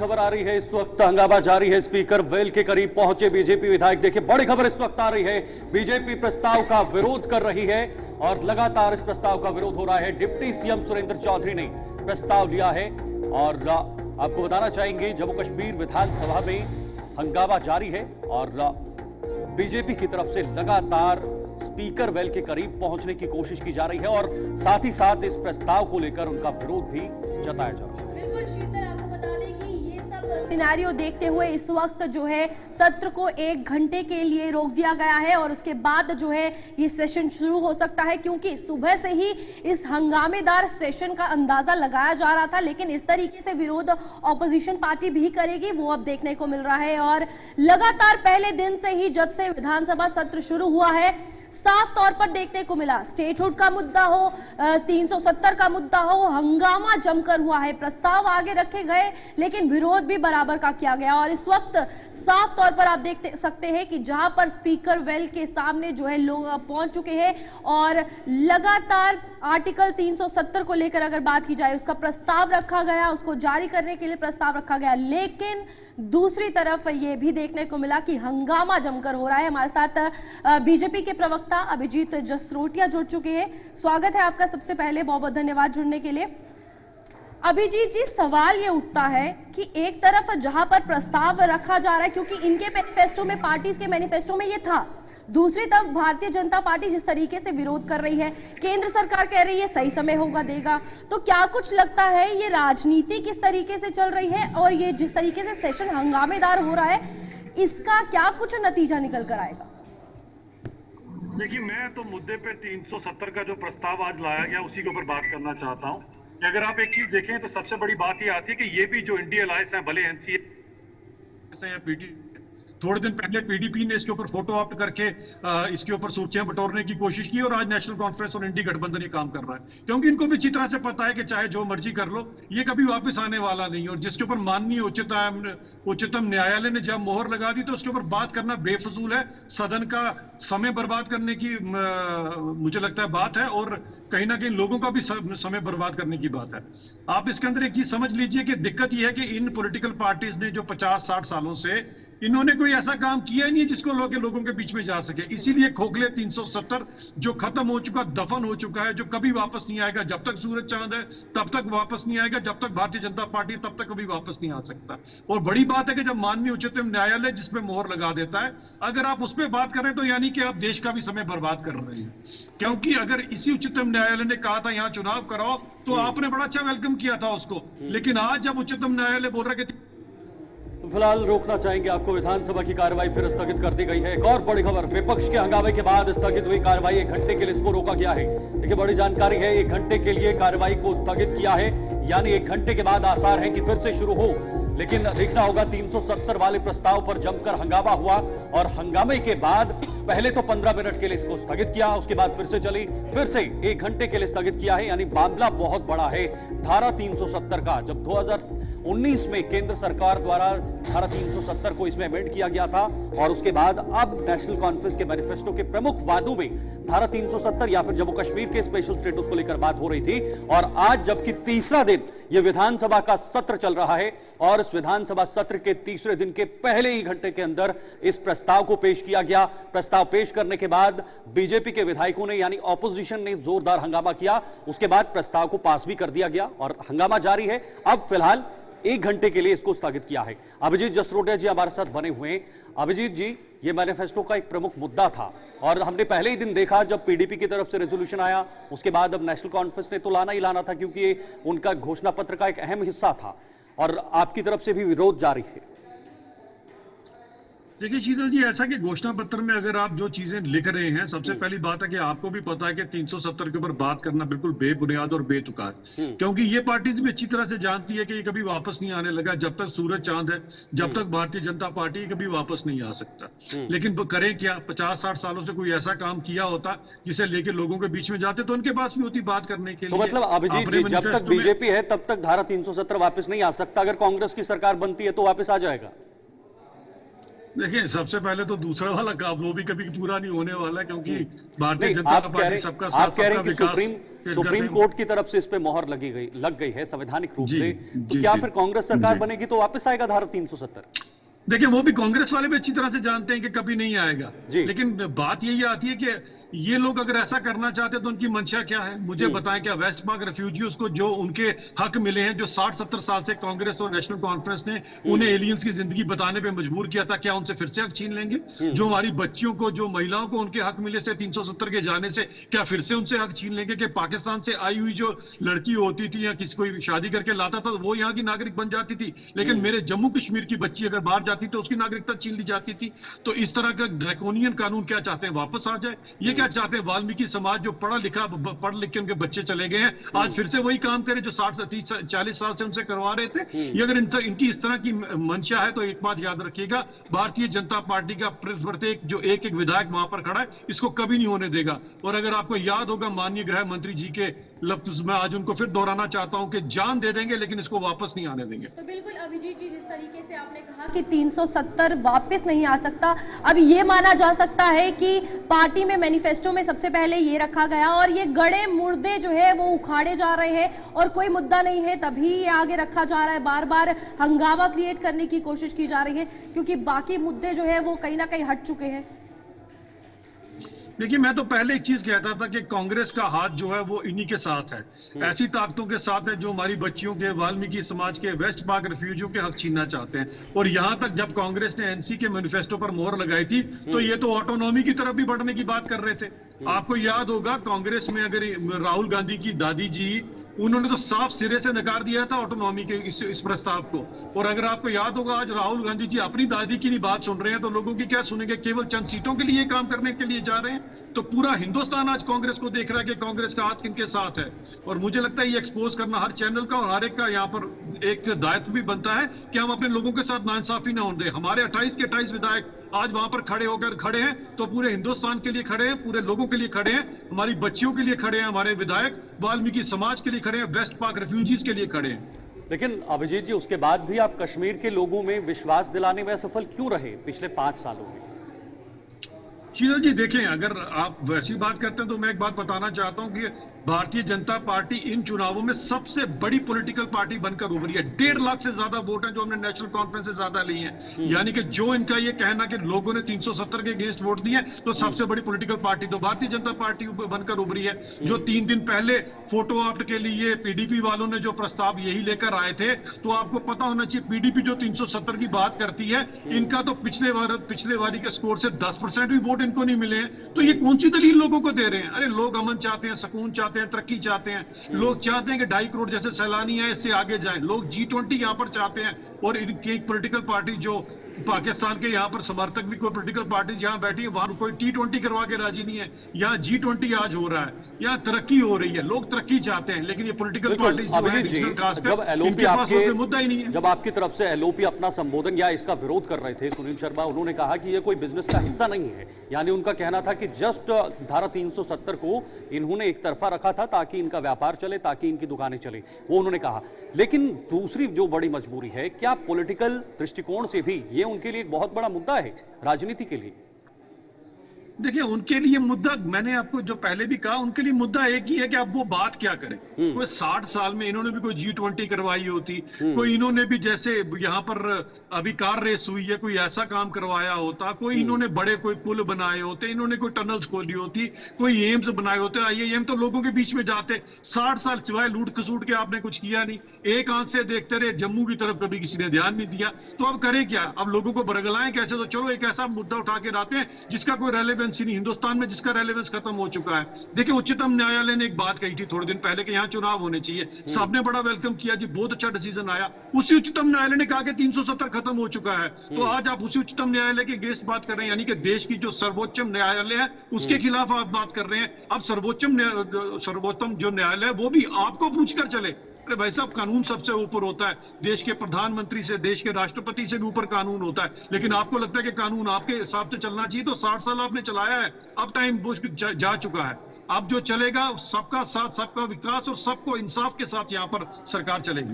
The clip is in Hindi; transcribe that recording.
खबर आ रही है। इस वक्त हंगामा जारी है। स्पीकर वेल के करीब पहुंचे बीजेपी विधायक। देखिए बड़ी खबर इस वक्त आ रही है। बीजेपी प्रस्ताव का विरोध कर रही है और लगातार इस प्रस्ताव का विरोध हो रहा है। डिप्टी सीएम सुरेंद्र चौधरी ने प्रस्ताव लिया है और आपको बताना चाहेंगे जम्मू कश्मीर विधानसभा में हंगामा जारी है और बीजेपी की तरफ से लगातार स्पीकर वेल के करीब पहुंचने की कोशिश की जा रही है और साथ ही साथ इस प्रस्ताव को लेकर उनका विरोध भी जताया जा रहा है। बिल्कुल शीतल, आपको बता दें कि ये सब सिनेरियो देखते हुए इस वक्त जो है सत्र को 1 घंटे के लिए रोक दिया गया है और उसके बाद जो है ये सेशन शुरू हो सकता है, क्योंकि सुबह से ही इस हंगामेदार सेशन का अंदाजा लगाया जा रहा था। लेकिन इस तरीके से विरोध ऑपोजिशन पार्टी भी करेगी वो अब देखने को मिल रहा है। और लगातार पहले दिन से ही जब से विधानसभा सत्र शुरू हुआ है साफ तौर पर देखने को मिला, स्टेटहुड का मुद्दा हो, 370 का मुद्दा हो, हंगामा जमकर हुआ है। प्रस्ताव आगे रखे गए लेकिन विरोध भी बराबर का किया गया और इस वक्त साफ तौर पर आप देख सकते हैं कि जहां पर स्पीकर वेल के सामने जो है लोग पहुंच चुके हैं और लगातार आर्टिकल 370 को लेकर अगर बात की जाए उसका प्रस्ताव रखा गया, उसको जारी करने के लिए प्रस्ताव रखा गया। लेकिन दूसरी तरफ ये भी देखने को मिला कि हंगामा जमकर हो रहा है। हमारे साथ बीजेपी के प्रवक्ता अभिजीत जसरोटिया जुड़ चुके हैं। स्वागत है आपका। सबसे पहले बहुत बहुत धन्यवाद जुड़ने के लिए। अभिजीत जी, सवाल ये उठता है कि एक तरफ जहां पर प्रस्ताव रखा जा रहा है, क्योंकि इनके मैनिफेस्टो में, पार्टी के मैनिफेस्टो में ये था, दूसरी तरफ भारतीय जनता पार्टी जिस तरीके से विरोध कर रही है, केंद्र सरकार कह रही है सही समय होगा देगा, तो क्या कुछ लगता है ये राजनीति किस तरीके से चल रही है और ये जिस तरीके से सेशन हंगामेदार हो रहा है इसका क्या कुछ नतीजा निकल कर आएगा? देखिए, मैं तो मुद्दे पे 370 का जो प्रस्ताव आज लाया गया उसी के ऊपर बात करना चाहता हूँ। अगर आप एक चीज देखें तो सबसे बड़ी बात ये आती है कि ये भी जो इंडिया अलायंस है, भले एनसीए या पीडी, थोड़े दिन पहले पीडीपी ने इसके ऊपर फोटो ऑप्ट करके इसके ऊपर सुर्खियां बटोरने की कोशिश की और आज नेशनल कॉन्फ्रेंस और इंडी गठबंधन ये काम कर रहा है, क्योंकि इनको भी अच्छी तरह से पता है कि चाहे जो मर्जी कर लो ये कभी वापस आने वाला नहीं। और जिसके ऊपर माननीय उच्चतम न्यायालय ने जब मोहर लगा दी तो उसके ऊपर बात करना बेफजूल है, सदन का समय बर्बाद करने की मुझे लगता है बात है और कहीं ना कहीं लोगों का भी समय बर्बाद करने की बात है। आप इसके अंदर एक चीज समझ लीजिए कि दिक्कत यह है कि इन पॉलिटिकल पार्टीज ने जो 50-60 सालों से इन्होंने कोई ऐसा काम किया ही नहीं जिसको लोगों के बीच में जा सके। इसीलिए खोखले 370 जो खत्म हो चुका, दफन हो चुका है, जो कभी वापस नहीं आएगा। जब तक सूरज चांद है तब तक वापस नहीं आएगा, जब तक भारतीय जनता पार्टी तब तक कभी वापस नहीं आ सकता। और बड़ी बात है कि जब माननीय उच्चतम न्यायालय जिसपे मोहर लगा देता है, अगर आप उस पर बात करें तो यानी कि आप देश का भी समय बर्बाद कर रहे हैं। क्योंकि अगर इसी उच्चतम न्यायालय ने कहा था यहाँ चुनाव कराओ तो आपने बड़ा अच्छा वेलकम किया था उसको, लेकिन आज जब उच्चतम न्यायालय बोल रहा है कि फिलहाल रोकना चाहेंगे आपको। विधानसभा की कार्रवाई फिर स्थगित कर दी गई है। एक और बड़ी खबर, विपक्ष के हंगामे के बाद स्थगित हुई कार्रवाई 1 घंटे के लिए इसको रोका गया है। देखिए बड़ी जानकारी है, 1 घंटे के लिए कार्रवाई को स्थगित किया है, यानी 1 घंटे के बाद आसार है कि फिर से शुरू हो। लेकिन देखना होगा, 370 वाले प्रस्ताव पर जमकर हंगामा हुआ और हंगामे के बाद पहले तो 15 मिनट के लिए इसको स्थगित किया, उसके बाद फिर से चली, फिर से 1 घंटे के लिए स्थगित किया है। यानी मामला बहुत बड़ा है। धारा 370 का जब 2019 में केंद्र सरकार द्वारा धारा 370 को इसमें अमेंड किया गया था और उसके बाद अब नेशनल कॉन्फ्रेंस के मैनिफेस्टो के प्रमुख वादों में धारा 370 या फिर जम्मू कश्मीर के स्पेशल स्टेटस को लेकर बात हो रही थी। और आज जबकि तीसरा दिन यह विधानसभा का सत्र चल रहा है और इस विधानसभा सत्र के तीसरे दिन के पहले ही घंटे के अंदर इस प्रस्ताव को पेश किया गया। प्रस्ताव पेश करने के बाद बीजेपी के विधायकों ने यानी ऑपोजिशन ने जोरदार हंगामा किया, उसके बाद प्रस्ताव को पास भी कर दिया गया और हंगामा जारी है। अब फिलहाल 1 घंटे के लिए इसको स्थगित किया है। अभिजीत जसरोटिया जी हमारे साथ बने हुए हैं। अभिजीत जी, ये मैनिफेस्टो का एक प्रमुख मुद्दा था और हमने पहले ही दिन देखा जब पीडीपी की तरफ से रेजोल्यूशन आया, उसके बाद अब नेशनल कॉन्फ्रेंस ने तो लाना ही लाना था क्योंकि ये उनका घोषणा पत्र का एक अहम हिस्सा था और आपकी तरफ से भी विरोध जारी है। देखिए शीतल जी, ऐसा कि घोषणा पत्र में अगर आप जो चीजें लिख रहे हैं, सबसे पहली बात है कि आपको भी पता है कि 370 के ऊपर बात करना बिल्कुल बेबुनियाद और बेतुका है, क्योंकि ये पार्टी भी अच्छी तरह से जानती है कि ये कभी वापस नहीं आने लगा। जब तक सूरज चांद है, जब तक भारतीय जनता पार्टी कभी वापस नहीं आ सकता। लेकिन वो करें क्या? 50-60 सालों से कोई ऐसा काम किया होता जिसे लेके लोगों के बीच में जाते तो उनके पास भी होती बात करने के लिए। तो मतलब अभिजीत जी, जब तक बीजेपी है तब तक धारा 370 वापस नहीं आ सकता, अगर कांग्रेस की सरकार बनती है तो वापस आ जाएगा? देखिए, सबसे पहले तो दूसरा वाला काम वो भी कभी पूरा नहीं होने वाला, क्योंकि भारतीय जनता पार्टी सबका साथ, सबका विकास। सुप्रीम कोर्ट की तरफ से इस पे मोहर लग गई है संवैधानिक रूप से, तो क्या फिर कांग्रेस सरकार बनेगी तो वापस आएगा धारा 370? देखिए, वो भी कांग्रेस वाले भी अच्छी तरह से जानते हैं कि कभी नहीं आएगा, लेकिन बात यही आती है कि ये लोग अगर ऐसा करना चाहते हैं तो उनकी मंशा क्या है, मुझे बताएं। क्या वेस्ट पाक रेफ्यूजीज को जो उनके हक मिले हैं, जो 60-70 साल से कांग्रेस और नेशनल कॉन्फ्रेंस ने उन्हें एलियंस की जिंदगी बताने पे मजबूर किया था, क्या उनसे फिर से हक छीन लेंगे? जो हमारी बच्चियों को, जो महिलाओं को उनके हक मिले से 370 के जाने से, क्या फिर से उनसे हक छीन लेंगे? कि पाकिस्तान से आई हुई जो लड़की होती थी या किसी कोई शादी करके लाता था वो यहाँ की नागरिक बन जाती थी, लेकिन मेरे जम्मू कश्मीर की बच्ची अगर बाहर जाती तो उसकी नागरिकता छीन ली जाती थी। तो इस तरह का ड्रैकोनियन कानून क्या चाहते हैं, वापस आ जाए? ये क्या चाहते हैं वाल्मीकि समाज जो पढ़ लिख के उनके बच्चे चले गए हैं, आज फिर से वही काम करे जो 60-40 साल से उनसे करवा रहे थे? ये अगर इनकी इस तरह की मंशा है तो एक बात याद रखिएगा, भारतीय जनता पार्टी का प्रत्येक जो एक विधायक वहां पर खड़ा है, इसको कभी नहीं होने देगा। और अगर आपको याद होगा माननीय गृह मंत्री जी के लफ्ज, मैं आज उनको फिर दोहराना चाहता हूं कि जान दे देंगे लेकिन इसको वापस नहीं आने देंगे। तो बिल्कुल अभिजीत जी, जिस तरीके से आपने कहा कि 370 वापस नहीं आ सकता, अब ये माना जा सकता है कि पार्टी में मैनिफेस्टो में सबसे पहले ये रखा गया और ये गड़े मुर्दे जो है वो उखाड़े जा रहे हैं और कोई मुद्दा नहीं है तभी ये आगे रखा जा रहा है, बार बार हंगामा क्रिएट करने की कोशिश की जा रही है क्योंकि बाकी मुद्दे जो है वो कहीं ना कहीं हट चुके हैं। देखिए, मैं तो पहले एक चीज कहता था कि कांग्रेस का हाथ जो है वो इन्हीं के साथ है, ऐसी ताकतों के साथ है जो हमारी बच्चियों के, वाल्मीकि समाज के, वेस्ट पाक रेफ्यूजियों के हक छीनना चाहते हैं। और यहां तक जब कांग्रेस ने एनसी के मैनिफेस्टो पर मोहर लगाई थी तो ये तो ऑटोनॉमी की तरफ भी बढ़ने की बात कर रहे थे। आपको याद होगा कांग्रेस में अगर राहुल गांधी की दादी जी, उन्होंने तो साफ सिरे से नकार दिया था ऑटोनॉमी के इस प्रस्ताव को। और अगर आपको याद होगा आज राहुल गांधी जी अपनी दादी की नहीं बात सुन रहे हैं तो लोगों की क्या सुनेंगे? केवल चंद सीटों के लिए काम करने के लिए जा रहे हैं। तो पूरा हिंदुस्तान आज कांग्रेस को देख रहा है कि कांग्रेस का हाथ किनके साथ है। और मुझे लगता है ये एक्सपोज करना हर चैनल का और हर एक का यहाँ पर एक दायित्व भी बनता है कि हम अपने लोगों के साथ नाइंसाफी ना होने दें। हमारे 28 के 28 विधायक आज वहां पर खड़े हैं तो पूरे हिंदुस्तान के लिए खड़े हैं, पूरे लोगों के लिए खड़े हैं, हमारी बच्चियों के लिए खड़े हैं, हमारे विधायक वाल्मीकि समाज के लिए खड़े हैं, वेस्ट पाक रेफ्यूजीज के लिए खड़े हैं। लेकिन अभिजीत जी, उसके बाद भी आप कश्मीर के लोगों में विश्वास दिलाने में असफल क्यों रहे पिछले 5 सालों में? शीतल जी, देखें, अगर आप वैसी बात करते हैं तो मैं एक बात बताना चाहता हूं कि भारतीय जनता पार्टी इन चुनावों में सबसे बड़ी पॉलिटिकल पार्टी बनकर उभरी है। 1.5 लाख से ज्यादा वोट हैं जो हमने नेशनल कॉन्फ्रेंस से ज्यादा ली हैं। यानी कि जो इनका ये कहना कि लोगों ने 370 के अगेंस्ट वोट दिए तो सबसे बड़ी पॉलिटिकल पार्टी तो भारतीय जनता पार्टी बनकर उभरी है। जो 3 दिन पहले फोटो ऑप्ट के लिए पीडीपी वालों ने जो प्रस्ताव यही लेकर आए थे, तो आपको पता होना चाहिए पीडीपी जो 370 की बात करती है, इनका तो पिछले बारी के स्कोर से 10% भी वोट इनको नहीं मिले हैं। तो ये कौन सी दलील लोगों को दे रहे हैं? अरे लोग अमन चाहते हैं, सुकून चाहते हैं, तरक्की चाहते हैं। लोग चाहते हैं कि 2.5 करोड़ जैसे सैलानी है इससे आगे जाएं। लोग G20 यहां पर चाहते हैं। और इनकी एक पॉलिटिकल पार्टी जो पाकिस्तान के यहाँ पर समर्थक भी कोई पॉलिटिकल पार्टी जहां बैठी है वहां कोई T20 करवा के राजी नहीं है। यहाँ G20 आज हो रहा है, यहाँ तरक्की हो रही है, लोग तरक्की चाहते हैं, लेकिन ये पॉलिटिकल पार्टी मुद्दा ही नहीं है। जब आपकी तरफ से एलओपी अपना संबोधन या इसका विरोध कर रहे थे सुनील शर्मा, उन्होंने कहा कि ये कोई बिजनेस का हिस्सा नहीं है। यानी उनका कहना था कि जस्ट धारा 370 को इन्होंने एक तरफा रखा था ताकि इनका व्यापार चले, ताकि इनकी दुकानें चले, वो उन्होंने कहा। लेकिन दूसरी जो बड़ी मजबूरी है, क्या पॉलिटिकल दृष्टिकोण से भी ये उनके लिए एक बहुत बड़ा मुद्दा है राजनीति के लिए? देखिए, उनके लिए मुद्दा, मैंने आपको जो पहले भी कहा, उनके लिए मुद्दा एक ही है कि अब वो बात क्या करें। कोई 60 साल में इन्होंने भी कोई G20 करवाई होती, कोई इन्होंने भी जैसे यहाँ पर अभी कार रेस हुई है कोई ऐसा काम करवाया होता, कोई इन्होंने बड़े कोई पुल बनाए होते, इन्होंने कोई टनल्स खोली होती, कोई एम्स बनाए होते। IIM तो लोगों के बीच में जाते। 60 साल सिवाय लूट खसूट के आपने कुछ किया नहीं। एक आंख से देखते रहे, जम्मू की तरफ कभी किसी ने ध्यान नहीं दिया। तो अब करें क्या? अब लोगों को बरगलाएं कैसे? तो चलो एक ऐसा मुद्दा उठा के लाते हैं जिसका कोई रेलेवेंस नहीं, हिंदुस्तान में जिसका रेलेवेंस खत्म हो चुका है। देखिए, उच्चतम न्यायालय ने एक बात कही थी थोड़े दिन पहले कि यहाँ चुनाव होने चाहिए। सबने बड़ा वेलकम किया जी, बहुत अच्छा डिसीजन आया। उसी उच्चतम न्यायालय ने कहा कि 370 खत्म हो चुका है। तो आज आप उसी उच्चतम न्यायालय के अगेंस्ट बात कर रहे हैं, यानी कि देश की जो सर्वोच्चम न्यायालय है उसके खिलाफ आप बात कर रहे हैं। अब सर्वोत्तम जो न्यायालय है वो भी आपको पूछकर चले। अरे भाई साहब, कानून सबसे ऊपर होता है। देश के प्रधानमंत्री से, देश के राष्ट्रपति से भी ऊपर कानून होता है। लेकिन आपको लगता है कि कानून आपके हिसाब से चलना चाहिए? तो 60 साल आपने चलाया है, अब टाइम जा चुका है। अब जो चलेगा सबका साथ, सबका विकास और सबको इंसाफ के साथ यहाँ पर सरकार चलेगी।